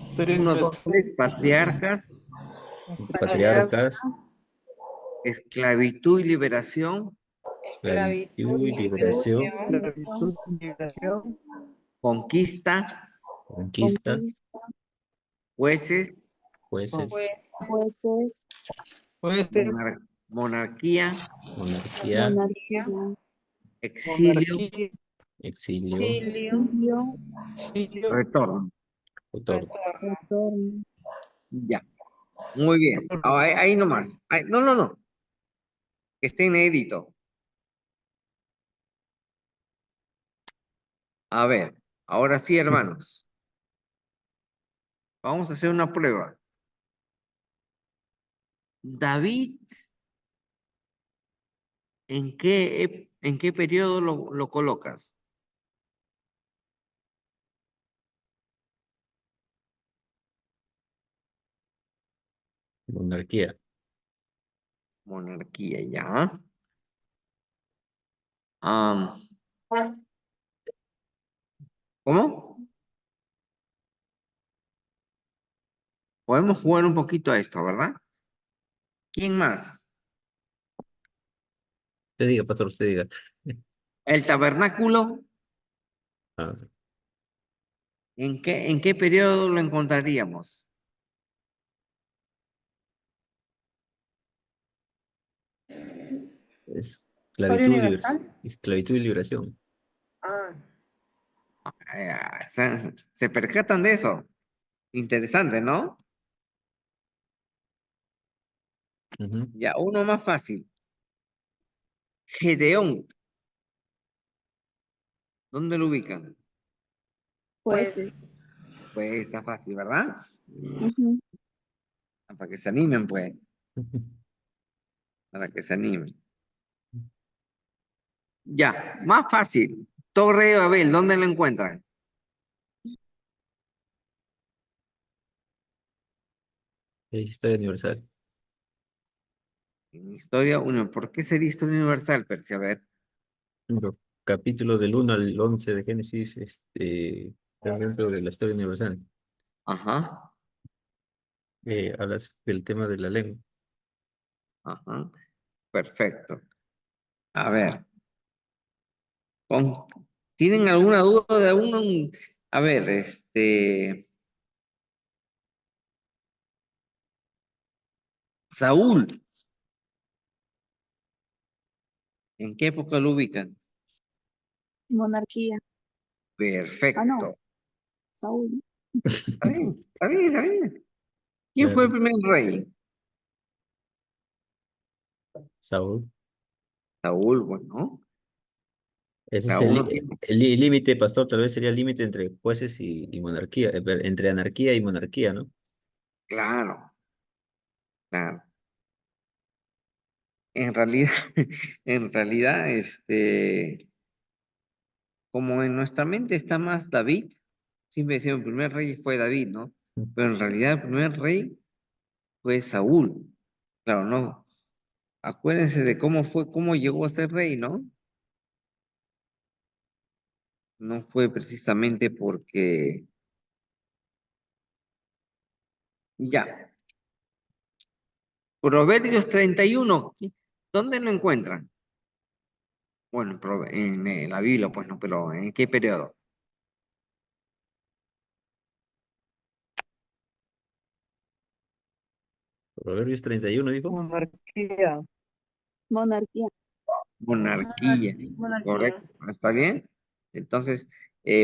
Speaker 4: Historia
Speaker 1: 1, 2,
Speaker 4: universal.
Speaker 1: 3, patriarcas,
Speaker 3: patriarcas,
Speaker 1: esclavitud y liberación,
Speaker 2: Esclavitud
Speaker 3: esclavitud y
Speaker 2: y
Speaker 3: liberación,
Speaker 2: liberación.
Speaker 4: Esclavitud y liberación.
Speaker 1: conquista,
Speaker 3: conquista,
Speaker 5: Conquista,
Speaker 1: jueces,
Speaker 3: jueces,
Speaker 5: jueces,
Speaker 4: Jueces,
Speaker 1: monarquía,
Speaker 3: monarquía,
Speaker 5: monarquía,
Speaker 1: exilio,
Speaker 4: monarquía,
Speaker 3: exilio,
Speaker 2: Exilio.
Speaker 5: exilio,
Speaker 4: exilio,
Speaker 1: retorno.
Speaker 3: autor.
Speaker 2: Retorno.
Speaker 5: retorno.
Speaker 1: Ya, muy bien. Ahí nomás. No. Que esté inédito. A ver, ahora sí, hermanos. Vamos a hacer una prueba. David, en qué periodo lo colocas?
Speaker 3: Monarquía.
Speaker 1: Monarquía, ya. Am, ¿Cómo? Podemos jugar un poquito a esto, ¿verdad? ¿Quién más?
Speaker 3: Usted diga, pastor, usted diga.
Speaker 1: El tabernáculo,
Speaker 3: Ah,
Speaker 1: en qué periodo lo encontraríamos?
Speaker 2: Historia
Speaker 3: esclavitud y liberación.
Speaker 2: universal.
Speaker 3: Esclavitud y liberación.
Speaker 2: Ah,
Speaker 1: Se percatan de eso. Interesante, ¿no?
Speaker 3: Ujú.
Speaker 1: Ya, uno más fácil. Gedeón, ¿dónde lo ubican?
Speaker 2: pues,
Speaker 5: Jueces.
Speaker 1: Pues está fácil, ¿verdad?
Speaker 5: Ujú.
Speaker 1: Para que se animen, pues. Para que se animen. Ya, más fácil. Torre de Babel, ¿dónde lo encuentran?
Speaker 3: Es historia universal.
Speaker 1: En Historia 1. ¿Por qué sería Historia Universal, Percy? A ver.
Speaker 3: Los capítulos del 1 al 11 de Génesis, por ejemplo, de la historia universal.
Speaker 1: Ajá,
Speaker 3: Hablas del tema de la lengua.
Speaker 1: ajá. Perfecto. A ver. con- ¿Tienen alguna duda de uno? A ver, Saúl, ¿en qué época lo ubican?
Speaker 5: Monarquía. Ah, no,
Speaker 1: Perfecto.
Speaker 5: Saúl.
Speaker 1: Está bien, está bien, está bien. ¿Quién fue el
Speaker 3: Claro.
Speaker 1: primer rey?
Speaker 3: Saúl.
Speaker 1: Saúl, bueno.
Speaker 3: Ese es
Speaker 1: Cada uno tiene.
Speaker 3: el límite, pastor, tal vez sería el límite entre jueces y monarquía, entre anarquía y monarquía, ¿no?
Speaker 1: Claro, claro. En realidad, en realidad, como en nuestra mente está más David, siempre decimos el primer rey fue David, ¿no? Pero en realidad el primer rey fue Saúl. Claro, no. Acuérdense de cómo llegó a ser rey, ¿no? No fue precisamente porque, ya, Proverbios 31, ¿dónde lo encuentran? Bueno, en la Biblia, pues no, pero ¿en qué periodo?
Speaker 3: Proverbios 31 dijo.
Speaker 4: monarquía.
Speaker 5: Monarquía.
Speaker 1: Monarquía,
Speaker 2: monarquía.
Speaker 1: correcto, ¿está bien? Entonces,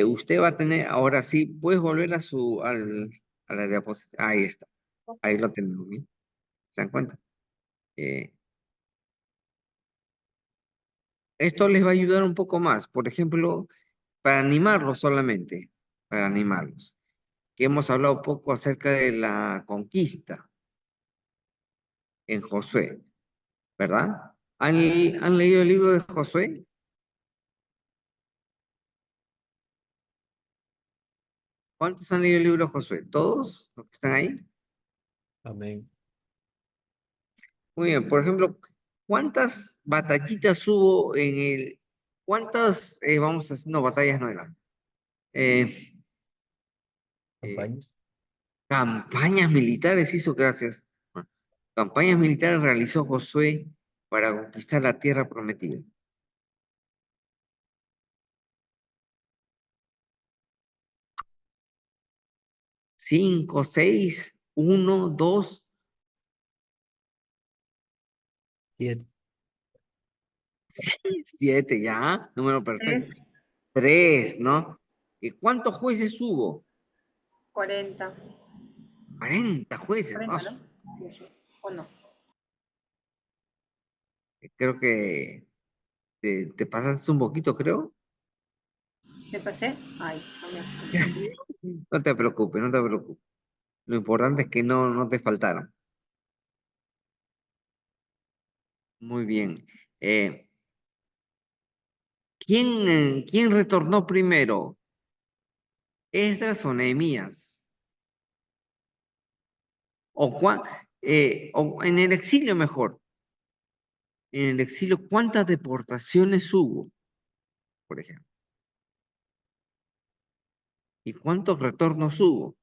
Speaker 1: usted va a tener, ahora sí, puedes volver a la diapositiva, ahí está, ahí lo tenemos, ¿bien? ¿Se dan cuenta? Eh, Esto les va a ayudar un poco más, por ejemplo, para animarlos solamente, para animarlos, que hemos hablado poco acerca de la conquista en Josué. ¿verdad? ¿Han leído el libro de Josué? ¿Cuántos han leído el libro de Josué? ¿Todos los que están ahí?
Speaker 3: Amén.
Speaker 1: Muy bien, por ejemplo, ¿cuántas batallitas hubo cuántas, vamos a decir, no, batallas no eran, eh, eh,
Speaker 3: ¿Campañas?
Speaker 1: campañas militares hizo, gracias. Campañas militares realizó Josué para conquistar la tierra prometida? ¿Cinco, seis, uno, dos,
Speaker 3: 7.
Speaker 1: siete? Ya, número perfecto.
Speaker 2: 3,
Speaker 1: Tres, ¿no? ¿Y cuántos jueces hubo?
Speaker 2: 40.
Speaker 1: 40 jueces.
Speaker 2: 40, ¿no? Sí, sí. ¿O no?
Speaker 1: Creo que te pasaste un poquito, creo.
Speaker 2: ¿Me pasé? Ay, no me
Speaker 1: No te preocupes, no te preocupes. Lo importante es que no te faltaron. Muy bien. ¿Quién retornó primero? ¿Esdras o Nehemías? O en el exilio mejor. En el exilio, ¿cuántas deportaciones hubo, por ejemplo? ¿Y cuántos retornos hubo?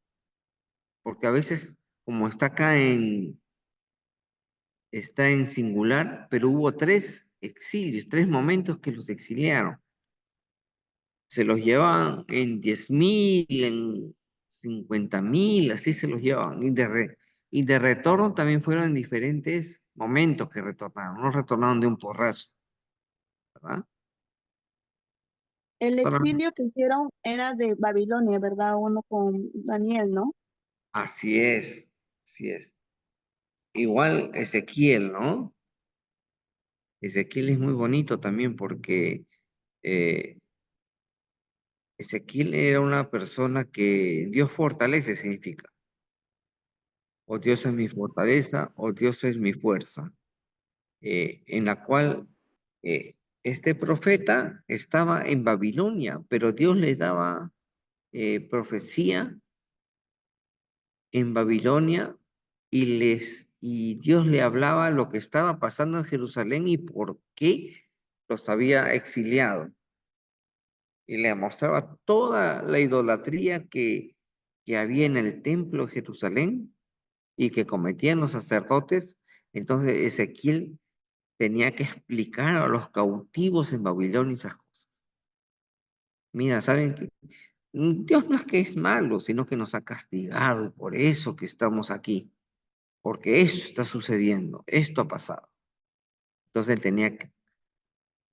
Speaker 1: Porque a veces, como está en singular, pero hubo tres exilios, tres momentos que los exiliaron. Se los llevaban en 10.000, en 50.000, así se los llevaban. Y de retorno también fueron en diferentes momentos que retornaron, no retornaron de un porrazo, ¿verdad?
Speaker 5: El
Speaker 1: Solamente-
Speaker 5: exilio que hicieron era de Babilonia, ¿verdad? Uno con Daniel, ¿no?
Speaker 1: Así es, así es. Igual Ezequiel, ¿no? Ezequiel es muy bonito también porque eh, Ezequiel era una persona que Dios fortalece, significa. O Dios es mi fortaleza, o Dios es mi fuerza. En la cual este profeta estaba en Babilonia, pero Dios le daba profecía en Babilonia y Dios le hablaba lo que estaba pasando en Jerusalén y por qué los había exiliado. Y le mostraba toda la idolatría que había en el templo de Jerusalén y que cometían los sacerdotes. Entonces Ezequiel tenía que explicar a los cautivos en Babilonia esas cosas. Mira, ¿saben qué? Dios no es que es malo, sino que nos ha castigado y por eso que estamos aquí, porque esto está sucediendo, esto ha pasado. Entonces él tenía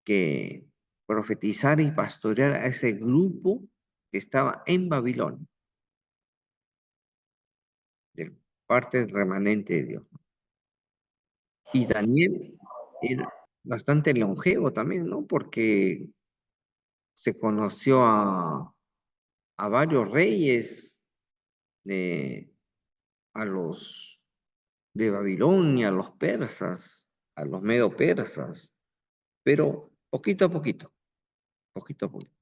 Speaker 1: que profetizar y pastorear a ese grupo que estaba en Babilonia, de parte remanente de Dios. Y Daniel era bastante longevo también, ¿no? Porque se conoció a varios reyes, de, a los de Babilonia, a los persas, a los medo-persas, pero poquito a poquito, poquito a poquito.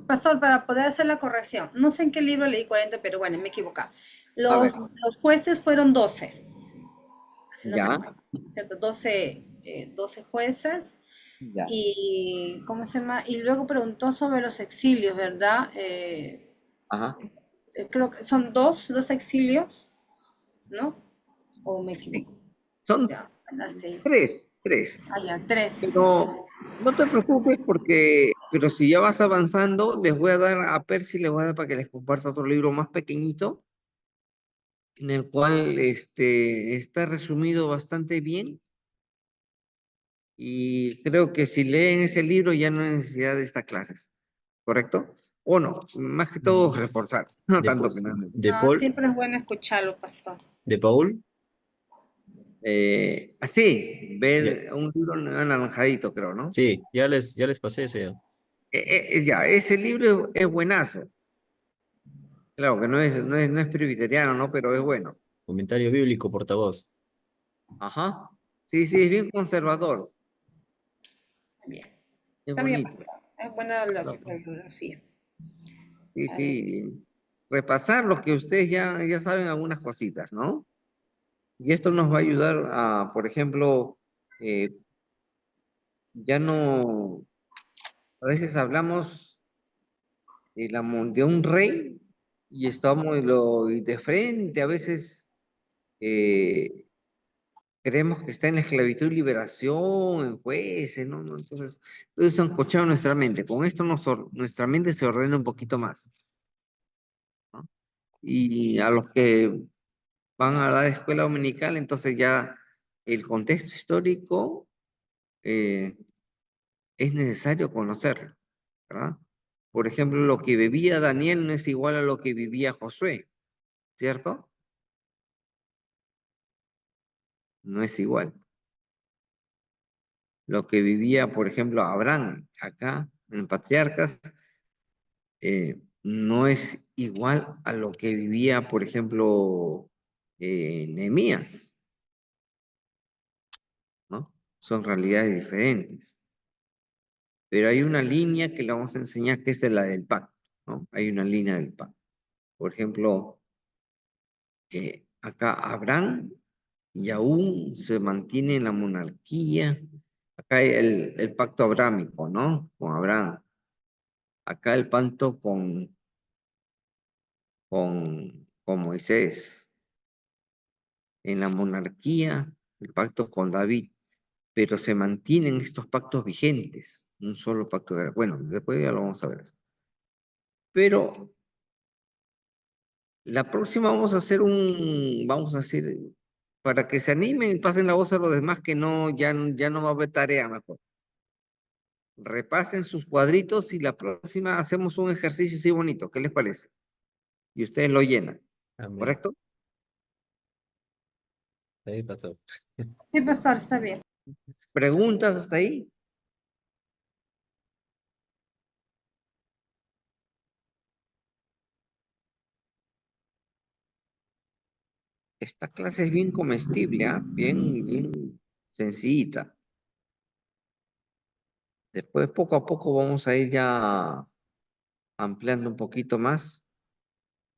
Speaker 2: Pastor, para poder hacer la corrección, no sé en qué libro leí 40, pero bueno, me he equivocado.
Speaker 1: A ver,
Speaker 2: Los jueces fueron 12, si no me
Speaker 1: ya,
Speaker 2: equivoco, ¿cierto? 12, 12 jueces.
Speaker 1: ya,
Speaker 2: Y, ¿cómo se llama? Y luego preguntó sobre los exilios, ¿verdad?
Speaker 1: ajá.
Speaker 2: Creo que son dos exilios, ¿no? ¿O me
Speaker 1: Sí,
Speaker 2: equivoco?
Speaker 1: son
Speaker 2: Ya, así.
Speaker 1: tres,
Speaker 2: Ah, ya, tres.
Speaker 1: pero no te preocupes pero si ya vas avanzando, les voy a dar a Percy, les voy a dar para que les comparta otro libro más pequeñito, en el cual está resumido bastante bien. Y creo que si leen ese libro ya no hay necesidad de estas clases, ¿correcto? O no, más que todo
Speaker 3: Mm,
Speaker 1: reforzar, no
Speaker 3: ¿De,
Speaker 1: tanto
Speaker 3: Po-
Speaker 1: que nada.
Speaker 3: de
Speaker 2: No,
Speaker 3: Paul?
Speaker 2: siempre es bueno escucharlo, pastor.
Speaker 3: ¿De Paul?
Speaker 1: Así,
Speaker 3: Ya,
Speaker 1: ver un libro anaranjadito, creo, ¿no?
Speaker 3: sí, ya les pasé ese.
Speaker 1: Ya, ese libro es buenazo. Claro que no es presbiteriano, ¿no? Pero es bueno.
Speaker 3: Comentario bíblico, portavoz.
Speaker 1: Ajá. Sí, sí, es bien conservador.
Speaker 2: Bien,
Speaker 1: Es
Speaker 2: está bien,
Speaker 1: bonito.
Speaker 2: pastor. Es buena la
Speaker 1: Lo-
Speaker 2: bibliografía.
Speaker 1: Sí,
Speaker 2: A ver.
Speaker 1: sí. Repasar lo que ustedes ya saben algunas cositas, ¿no? Y esto nos va a ayudar a, por ejemplo, eh, ya no, a veces hablamos de un rey y estamos y de frente, a veces eh, creemos que está en la esclavitud y liberación, en jueces, ¿no? Entonces, todo eso encochado nuestra mente. Con esto nuestra mente se ordena un poquito más, ¿no? Y a los que van a la escuela dominical, entonces ya el contexto histórico eh, es necesario conocerlo, ¿verdad? Por ejemplo, lo que vivía Daniel no es igual a lo que vivía Josué, ¿cierto? No es igual. Lo que vivía, por ejemplo, Abraham acá en Patriarcas no es igual a lo que vivía, por ejemplo, Nehemías, ¿no? Son realidades diferentes. Pero hay una línea que le vamos a enseñar que es la del pacto, ¿no? Hay una línea del pacto. Por ejemplo, acá Abraham y aún se mantiene en la monarquía. Acá hay el pacto abrámico, ¿no? Con Abraham. Acá el pacto con Moisés. En la monarquía, el pacto con David. Pero se mantienen estos pactos vigentes. Un solo pacto. Bueno, después ya lo vamos a ver. Pero la próxima vamos a hacer, para que se animen y pasen la voz a los demás que no, ya no va a haber tarea mejor. Repasen sus cuadritos y la próxima hacemos un ejercicio así bonito. ¿Qué les parece? Y ustedes lo llenan,
Speaker 3: Amén.
Speaker 1: ¿correcto?
Speaker 3: Ahí, pastor.
Speaker 2: Sí, pastor, está bien.
Speaker 1: ¿Preguntas hasta ahí? Esta clase es bien comestible, ¿ah? Bien sencillita. Después, poco a poco, vamos a ir ya ampliando un poquito más.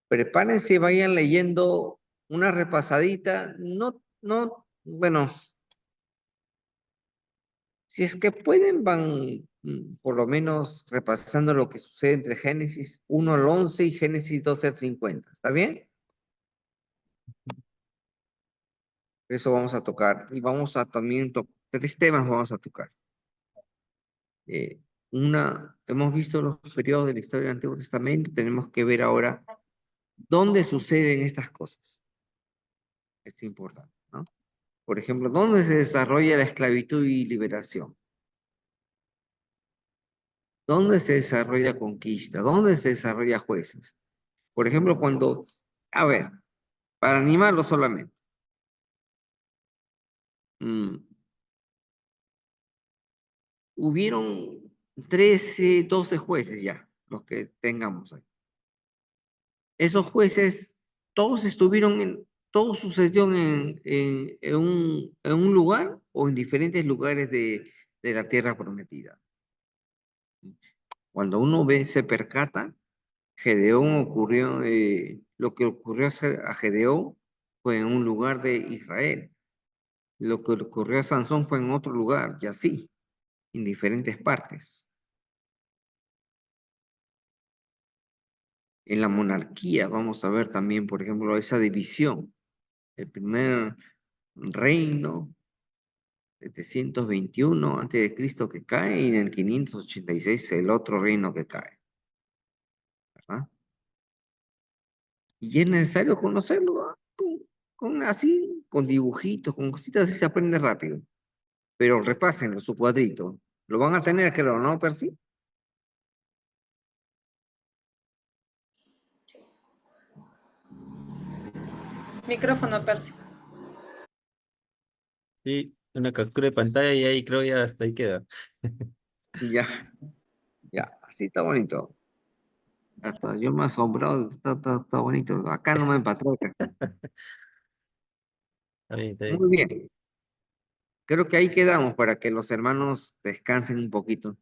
Speaker 1: Prepárense y vayan leyendo una repasadita. Bueno, si es que pueden, van por lo menos repasando lo que sucede entre Génesis 1 al 11 y Génesis 12 al 50. ¿Está bien? Eso vamos a tocar. Y vamos a también tres temas vamos a tocar. Eh, hemos visto los periodos de la historia del Antiguo Testamento, tenemos que ver ahora dónde suceden estas cosas. Es importante, ¿no? Por ejemplo, ¿dónde se desarrolla la esclavitud y liberación? ¿Dónde se desarrolla conquista? ¿Dónde se desarrolla jueces? Por ejemplo, a ver, para animarlo solamente, mm, hubieron 13, 12 jueces ya, los que tengamos ahí. Esos jueces, todos sucedieron en un lugar o en diferentes lugares de la tierra prometida. Cuando uno se percata, lo que ocurrió a Gedeón fue en un lugar de Israel. Lo que ocurrió a Sansón fue en otro lugar, y así, en diferentes partes. En la monarquía vamos a ver también, por ejemplo, esa división. El primer reino, 721 antes de Cristo que cae, y en el 586 el otro reino que cae. ¿Verdad? Y es necesario conocerlo, ¿ah? Con dibujitos, con cositas así se aprende rápido. Pero repásenlo, su cuadrito. Lo van a tener, creo, ¿no, Percy?
Speaker 2: Micrófono, Percy.
Speaker 3: Sí, una captura de pantalla y ahí creo ya hasta ahí queda.
Speaker 1: Ya, ya, así está bonito. Hasta yo me he asombrado, está bonito. Acá no me empatró.
Speaker 3: Está bien, está bien.
Speaker 1: Muy bien. Creo que ahí quedamos para que los hermanos descansen un poquito.